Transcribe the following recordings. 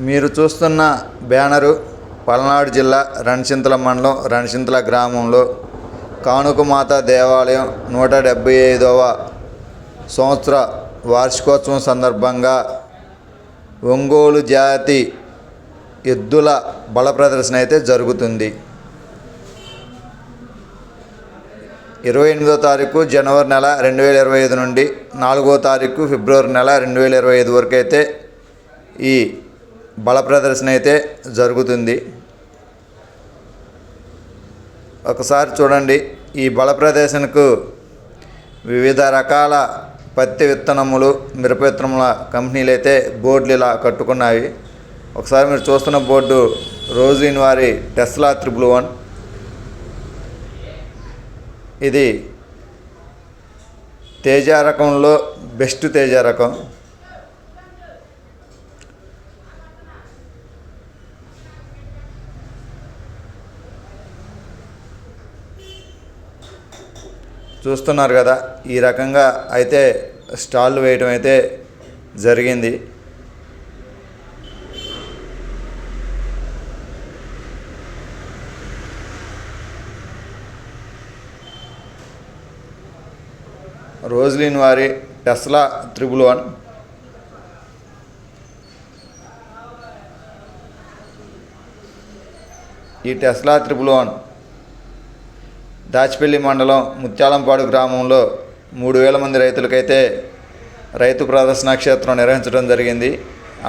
మీరు చూస్తున్న బ్యానరు పల్నాడు జిల్లా రణచింతల మండలం రణచింతల గ్రామంలో కాణుకమాత దేవాలయం 175వ సంవత్సర వార్షికోత్సవం సందర్భంగా ఒంగోలు జాతి ఎద్దుల బల ప్రదర్శన అయితే జరుగుతుంది. 28వ తారీఖు జనవరి నెల 2025 నుండి 4వ తారీఖు ఫిబ్రవరి నెల 2025 వరకు అయితే ఈ బల ప్రదర్శన అయితే జరుగుతుంది. ఒకసారి చూడండి, ఈ బల ప్రదర్శనకు వివిధ రకాల పత్తి విత్తనములు, మిరప విత్తనముల కంపెనీలు అయితే బోర్డులు ఇలా కట్టుకున్నాయి. ఒకసారి మీరు చూస్తున్న బోర్డు రోజిన్ వారి టెస్లా 111. ఇది తేజ రకంలో బెస్ట్ తేజ రకం. చూస్తున్నారు కదా, ఈ రకంగా అయితే స్టాళ్ళు వేయటం అయితే జరిగింది. రోజ్లిన్ వారి టెస్లా 111. ఈ టెస్లా 111 దాచిపల్లి మండలం ముత్యాలంపాడు గ్రామంలో 3000 మంది రైతులకైతే రైతు ప్రదర్శన క్షేత్రం నిర్వహించడం జరిగింది.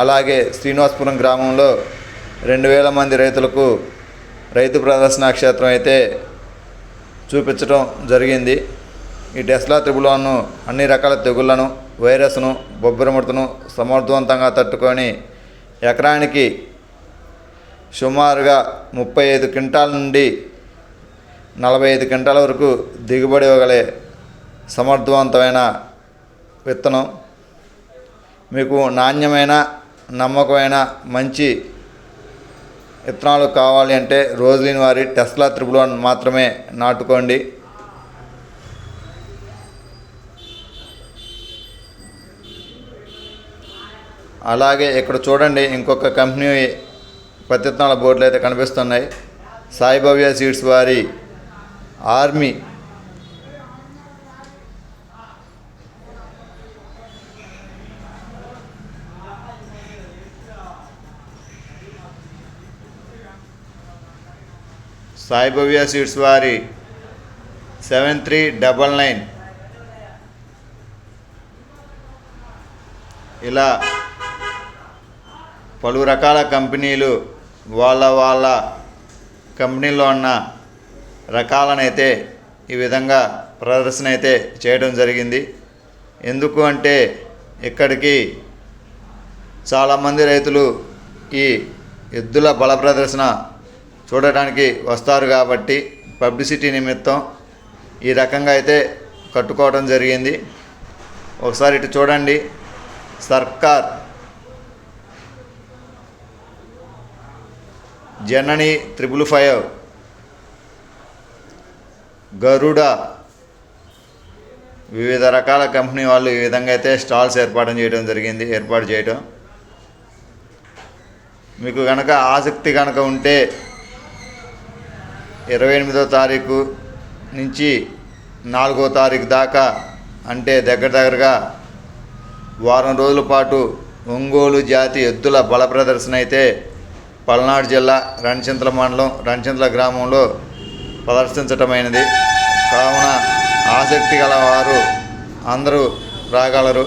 అలాగే శ్రీనివాసపురం గ్రామంలో 2000 మంది రైతులకు రైతు ప్రదర్శన క్షేత్రం అయితే చూపించడం జరిగింది. ఈ టెస్లా 111 అన్ని రకాల తెగుళ్లను, వైరస్ను, బొబ్బరముడతను సమర్థవంతంగా తట్టుకొని ఎకరానికి సుమారుగా 35 క్వింటాల నుండి 45 క్వింటాల వరకు దిగుబడి ఇవ్వగలే సమర్థవంతమైన విత్తనం. మీకు నాణ్యమైన, నమ్మకమైన, మంచి విత్తనాలు కావాలి అంటే రోజ్లిన్ వారి టెస్లా 111 మాత్రమే నాటుకోండి. అలాగే ఇక్కడ చూడండి, ఇంకొక కంపెనీ పత్తి విత్తనాల బోర్డులు అయితే కనిపిస్తున్నాయి. సాయిభవ్య సీడ్స్ వారి ఆర్మీ సాయిభవ్య సీడ్స్ వారి 7399 ఇలా పలు రకాల కంపెనీలు వాళ్ళ కంపెనీలో ఉన్న రకాలనైతే ఈ విధంగా ప్రదర్శన అయితే చేయడం జరిగింది. ఎందుకు అంటే ఇక్కడికి చాలామంది రైతులు ఈ ఎద్దుల బల ప్రదర్శన చూడటానికి వస్తారు కాబట్టి పబ్లిసిటీ నిమిత్తం ఈ రకంగా అయితే కట్టుకోవడం జరిగింది. ఒకసారి ఇటు చూడండి, సర్కార్ జనని 555, గరుడ, వివిధ రకాల కంపెనీ వాళ్ళు ఈ విధంగా అయితే స్టాల్స్ ఏర్పాటు చేయడం. మీకు కనుక ఆసక్తి కనుక ఉంటే 28వ తారీఖు నుంచి 4వ తారీఖు దాకా, అంటే దగ్గరగా వారం రోజుల పాటు ఒంగోలు జాతి ఎద్దుల బల ప్రదర్శన అయితే పల్నాడు జిల్లా రణచింతల మండలం రణచింతల గ్రామంలో ప్రదర్శించటమైనది. కావున ఆసక్తి గల వారు అందరూ రాగలరు.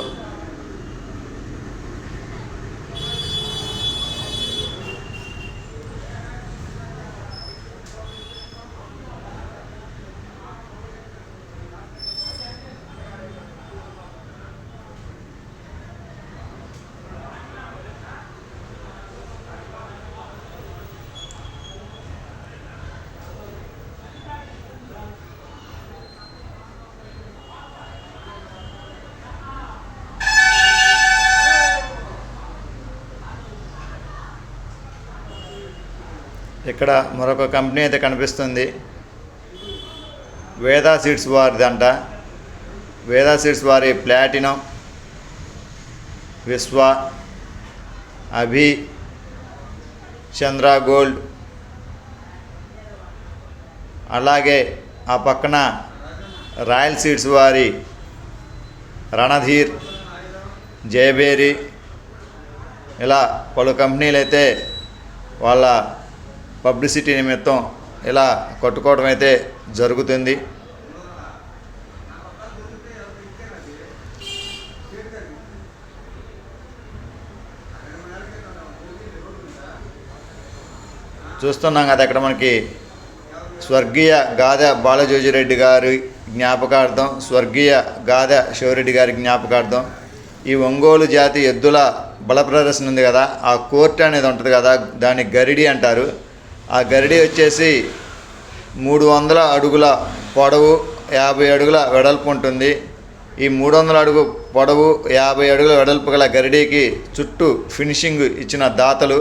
ఇక్కడ మరొక కంపెనీ అయితే కనిపిస్తుంది, వేదా సీడ్స్ వారిదంట. వేదా సీడ్స్ వారి ప్లాటినం, విశ్వ, అభి, చంద్ర గోల్డ్, అలాగే ఆ పక్కన రాయల్ సీడ్స్ వారి రణధీర్, జయబేరి, ఇలా పలు కంపెనీలు అయితే వాళ్ళ పబ్లిసిటీ నిమిత్తం ఇలా కట్టుకోవడం అయితే జరుగుతుంది. చూస్తున్నాం కదా ఇక్కడ మనకి స్వర్గీయ గాదె బాలజోజిరెడ్డి గారి జ్ఞాపకార్థం, స్వర్గీయ గాదె శివరెడ్డి గారి జ్ఞాపకార్థం ఈ ఒంగోలు జాతి ఎద్దుల బల ప్రదర్శన ఉంది కదా, ఆ కోర్టు అనేది ఉంటుంది కదా, దాన్ని గరిడి అంటారు. ఆ గరిడి వచ్చేసి 300 అడుగుల పొడవు, 50 అడుగుల వెడల్పు ఉంటుంది. ఈ 300 అడుగు పొడవు, 50 అడుగుల వెడల్పు గల గరిడీకి చుట్టూ ఫినిషింగ్ ఇచ్చిన దాతలు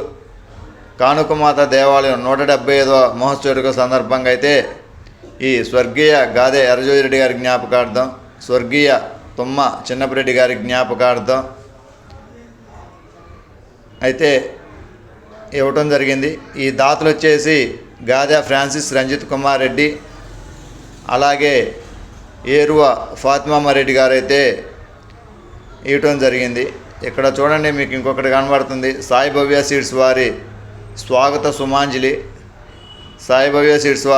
కానుకమాత దేవాలయం 175వ మహోత్సవ సందర్భంగా అయితే ఈ స్వర్గీయ గాదె ఎర్రజోజిరెడ్డి గారి జ్ఞాపకార్థం, స్వర్గీయ తుమ్మ చిన్నపిరెడ్డి గారి జ్ఞాపకార్థం అయితే ఇవ్వటం జరిగింది. ఈ దాతలు వచ్చేసి గాదె ఫ్రాన్సిస్ రంజిత్ కుమార్ రెడ్డి, అలాగే ఏరువ ఫాతిమమ్మ రెడ్డి గారు అయితే ఇవ్వటం జరిగింది. ఇక్కడ చూడండి, మీకు ఇంకొకటి కనబడుతుంది, సాయిభవ్య సీడ్స్ వారి స్వాగత సుమాంజలి. సాయిభవ్య సీడ్స్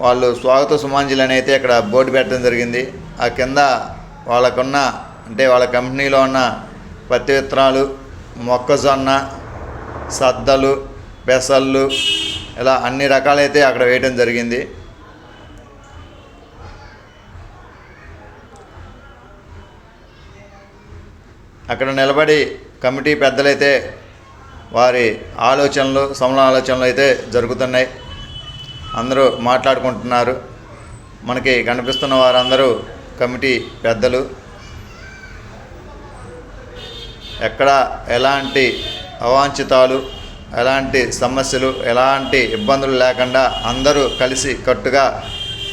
వాళ్ళు స్వాగత సుమాంజలి అని అయితే ఇక్కడ బోర్డు పెట్టడం జరిగింది. ఆ కింద వాళ్ళకున్న అంటే వాళ్ళ కంపెనీలో ఉన్న పత్తి విత్తనాలు, మొక్కజొన్న, సద్దలు, పెసళ్ళు, ఇలా అన్ని రకాలైతే అక్కడ వేయడం జరిగింది. అక్కడ నిలబడి కమిటీ పెద్దలైతే వారి ఆలోచనలు, సమల ఆలోచనలు అయితే జరుగుతున్నాయి. అందరూ మాట్లాడుకుంటున్నారు. మనకి కనిపిస్తున్న వారందరూ కమిటీ పెద్దలు. ఎక్కడ ఎలాంటి అవాంఛితాలు, ఎలాంటి సమస్యలు, ఎలాంటి ఇబ్బందులు లేకుండా అందరూ కలిసి కట్టుగా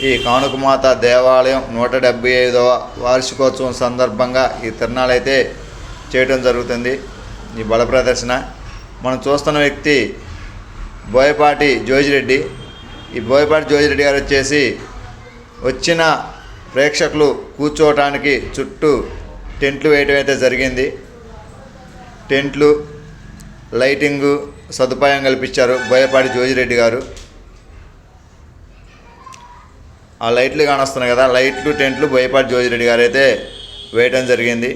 ఈ కానుకమాత దేవాలయం 175వ వార్షికోత్సవం సందర్భంగా ఈ తిరునాళ్ళు అయితే చేయడం జరుగుతుంది. ఈ బల ప్రదర్శన మనం చూస్తున్న వ్యక్తి బోయపాటి జోజిరెడ్డి. ఈ బోయపాటి జోజిరెడ్డి గారు వచ్చేసి వచ్చిన ప్రేక్షకులు కూర్చోవటానికి చుట్టూ టెంట్లు వేయటం అయితే జరిగింది. టెంట్లు, లైటింగు సదుపాయం కల్పించారు బోయపాటి జోజిరెడ్డి గారు. ఆ లైట్లు కానొస్తున్నాయి కదా, లైట్లు, టెంట్లు బోయపాటి జోజిరెడ్డి గారు అయితే వేయటం జరిగింది.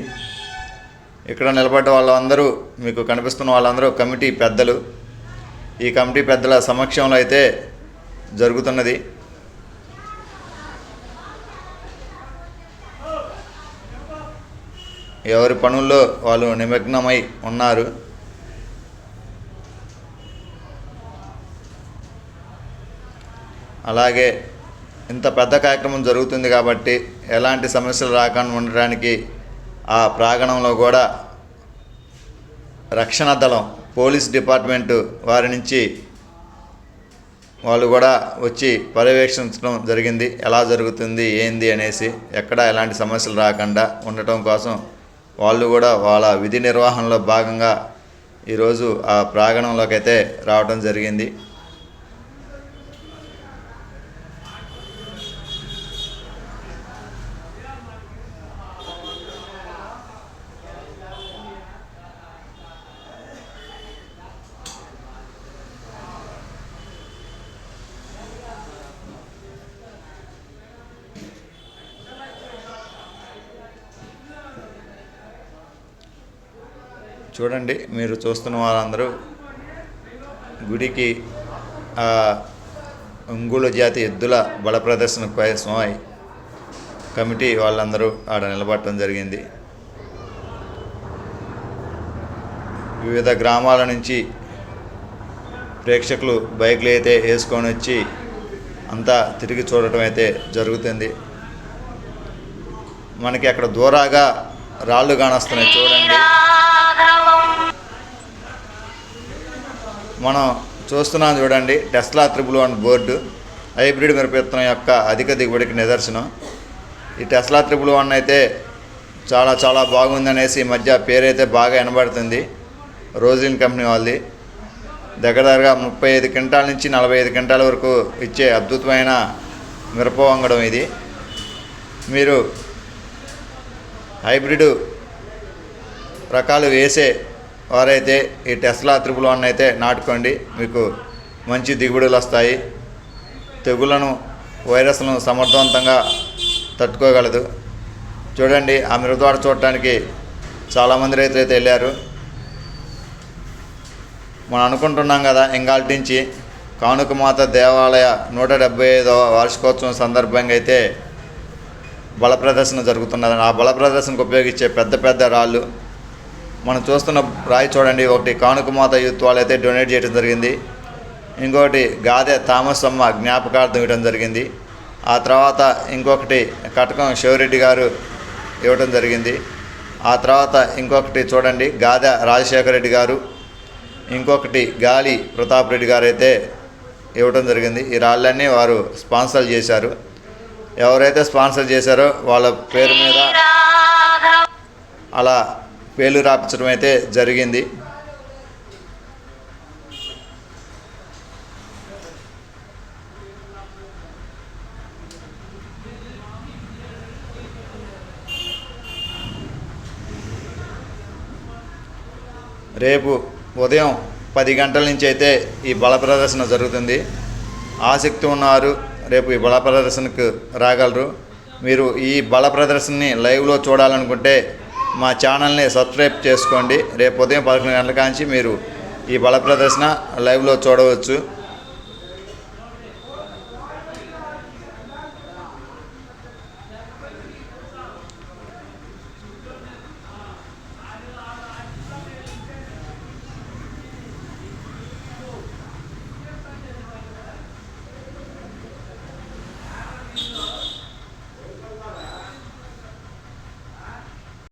ఇక్కడ నిలబడ్డ వాళ్ళందరూ, మీకు కనిపిస్తున్న వాళ్ళందరూ కమిటీ పెద్దలు. ఈ కమిటీ పెద్దల సమక్షంలో అయితే జరుగుతున్నది. ఎవరి పనుల్లో వాళ్ళు నిమగ్నమై ఉన్నారు. అలాగే ఇంత పెద్ద కార్యక్రమం జరుగుతుంది కాబట్టి ఎలాంటి సమస్యలు రాకుండా ఉండడానికి ఆ ప్రాంగణంలో కూడా రక్షణ దళం, పోలీస్ డిపార్ట్మెంటు వారి నుంచి వాళ్ళు కూడా వచ్చి పర్యవేక్షించడం జరిగింది. ఎలా జరుగుతుంది ఏంది అనేసి, ఎక్కడ ఎలాంటి సమస్యలు రాకుండా ఉండటం కోసం వాళ్ళు కూడా వాళ్ళ విధి నిర్వహణలో భాగంగా ఈరోజు ఆ ప్రాంగణంలోకి అయితే రావడం జరిగింది. చూడండి, మీరు చూస్తున్న వారందరూ గుడికి ఒంగోలు జాతి ఎద్దుల బల ప్రదర్శన కోసమై కమిటీ వాళ్ళందరూ ఆడ నిలబడటం జరిగింది. వివిధ గ్రామాల నుంచి ప్రేక్షకులు బైక్లు అయితే వేసుకొని వచ్చి అంతా తిరిగి చూడటం అయితే జరుగుతుంది. మనకి అక్కడ దూరాగా రాళ్ళు కానొస్తున్నాయి చూడండి. మనం చూస్తున్నాం చూడండి, టెస్లా 111 బోర్డు హైబ్రిడ్ మిరప విత్తనం యొక్క అధిక దిగుబడికి నిదర్శనం. ఈ టెస్లా 111 అయితే చాలా చాలా బాగుందనేసి ఈ మధ్య పేరైతే బాగా వినబడుతుంది. రోజిన్ కంపెనీ వాళ్ళది. దగ్గరగా 35 క్వింటాల నుంచి 45 క్వింటాల వరకు ఇచ్చే అద్భుతమైన మిరప వంగడం ఇది. మీరు హైబ్రిడ్ రకాలు వేసే వారైతే ఈ టెస్లా 111 అయితే నాటుకోండి. మీకు మంచి దిగుబడులు వస్తాయి. తెగుళ్లను, వైరస్లను సమర్థవంతంగా తట్టుకోగలదు. చూడండి, ఆ మిరప తోట చూడటానికి చాలామంది రైతులు అయితే వెళ్ళారు. మనం అనుకుంటున్నాం కదా, ఇంగాల్టించి కానుకమాత దేవాలయ 175వ వార్షికోత్సవం సందర్భంగా అయితే బల ప్రదర్శన జరుగుతున్నది. ఆ బల ప్రదర్శనకు ఉపయోగించే పెద్ద పెద్ద రాళ్ళు మనం చూస్తున్న రాయి చూడండి. ఒకటి కానుకమాత యూత్ వాళ్ళు అయితే డొనేట్ చేయడం జరిగింది. ఇంకొకటి గాదె థామస్ అమ్మ జ్ఞాపకార్థం ఇవ్వడం జరిగింది. ఆ తర్వాత ఇంకొకటి కటకం శివరెడ్డి గారు ఇవ్వడం జరిగింది. ఆ తర్వాత ఇంకొకటి చూడండి, గాదె రాజశేఖర రెడ్డి గారు, ఇంకొకటి గాలి ప్రతాప్ రెడ్డి గారు అయితే ఇవ్వడం జరిగింది. ఈ రాళ్ళన్నీ వారు స్పాన్సర్ చేశారు. ఎవరైతే స్పాన్సర్ చేశారో వాళ్ళ పేరు మీద అలా పేర్లు రాపించడం అయితే జరిగింది. రేపు ఉదయం 10 గంటల నుంచి అయితే ఈ బల ప్రదర్శన జరుగుతుంది. ఆసక్తి ఉన్నవారు రేపు ఈ బల ప్రదర్శనకు రాగలరు. మీరు ఈ బల ప్రదర్శనని లైవ్లో చూడాలనుకుంటే మా ఛానల్ని సబ్స్క్రైబ్ చేసుకోండి. రేపు ఉదయం 11 గంటల కాంచి మీరు ఈ బల ప్రదర్శన లైవ్లో చూడవచ్చు.